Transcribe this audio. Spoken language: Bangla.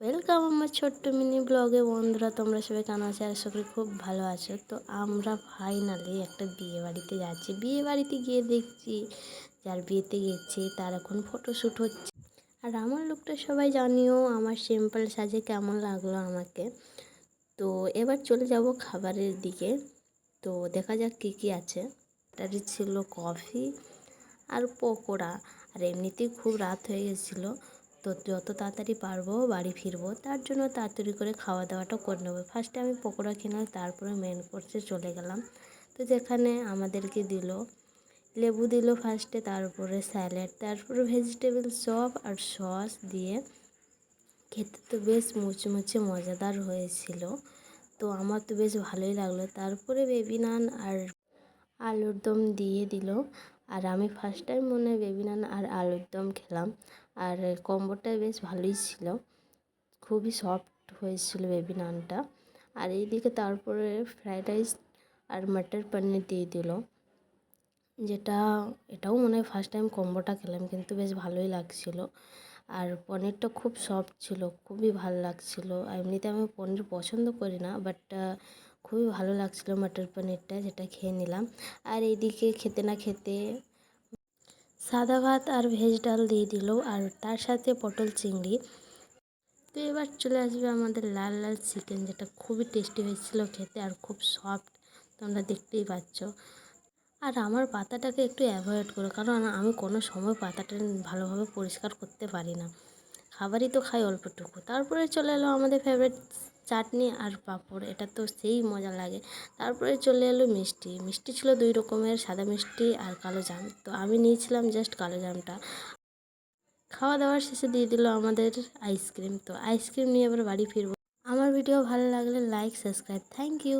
ওয়েলকাম আমার ছোট্ট মিনি ব্লগে। বন্ধুরা, তোমরা সবাই কেমন আছো? আশা করি খুব ভালো আছো। তো আমরা ফাইনালি একটা বিয়ে বাড়িতে যাচ্ছি। বিয়ে বাড়িতে গিয়ে দেখছি যার বিয়েতে গেছি তার এখন ফটোশ্যুট হচ্ছে। আর আমার লুকটা সবাই জানিও আমার সিম্পল সাজে কেমন লাগলো আমাকে। তো এবার চলে যাব খাবারের দিকে। তো দেখা যাক কী কী আছে। এটারই ছিল কফি আর পকোড়া। আর এমনিতেই খুব রাত হয়ে গেছিলো, তো যত তাড়াতাড়ি পারবো বাড়ি ফিরবো, তার জন্য তাড়াতাড়ি করে খাওয়া দাওয়াটা করে নেবো। ফার্স্টে আমি পকোড়া কিনলাম, তারপরে মেন কোর্সে চলে গেলাম। তো যেখানে আমাদেরকে দিল লেবু দিল ফার্স্টে, তারপরে স্যালাড, তারপরে ভেজিটেবল চপ আর সস দিয়ে। খেতে তো বেশ মুচমুচে মজাদার হয়েছিল, তো আমার তো বেশ ভালোই লাগলো। তারপরে বেবি নান আর আলুর দম দিয়ে দিল। আর আমি ফার্স্ট টাইম মনে হয় বেবি নান আর আলুর দম খেলাম। আর কম্বোটা বেশ ভালোই ছিল, খুবই সফট হয়েছিল বেবি নানটা। আর এইদিকে তারপরে ফ্রাইড রাইস আর মটর পনির দিয়ে দিল, এটাও মনে হয় ফার্স্ট টাইম কম্বোটা খেলাম, কিন্তু বেশ ভালোই লাগছিল। আর পনিরটা খুব সফট ছিল, খুবই ভালো লাগছিল। এমনিতে আমি পনির পছন্দ করি না, বাট খুবই ভালো লাগছিলো মটর পনিরটা, যেটা খেয়ে নিলাম। আর এইদিকে খেতে না খেতে সাদা ভাত আর ভেজ ডাল দিয়ে দিল, আর তার সাথে পটল চিংড়ি। তো এবার চলে আসবে আমাদের লাল লাল চিকেন, যেটা খুবই টেস্টি হয়েছিল খেতে আর খুব সফট, তোমরা দেখতেই পাচ্ছ। আর আমার পাতাটাকে একটু অ্যাভয়েড করো, কারণ আমি কোনো সময় পাতাটা ভালোভাবে পরিষ্কার করতে পারি না। খাবারই তো খাই অল্পটুকু। তারপরে চলে এলো আমাদের ফেভারিট চাটনি আর পাঁপড়, এটা তো সেই মজা লাগে। তারপরে চলে এলো মিষ্টি। মিষ্টি ছিল 2 রকমের, সাদা মিষ্টি আর কালো জাম। তো আমি নিয়েছিলাম জাস্ট কালো জামটা। খাওয়া দাওয়ার শেষে দিয়ে দিল আমাদের আইসক্রিম। তো আইসক্রিম নিয়ে আবার বাড়ি ফিরবো। আমার ভিডিও ভালো লাগলে লাইক, সাবস্ক্রাইব। Thank you.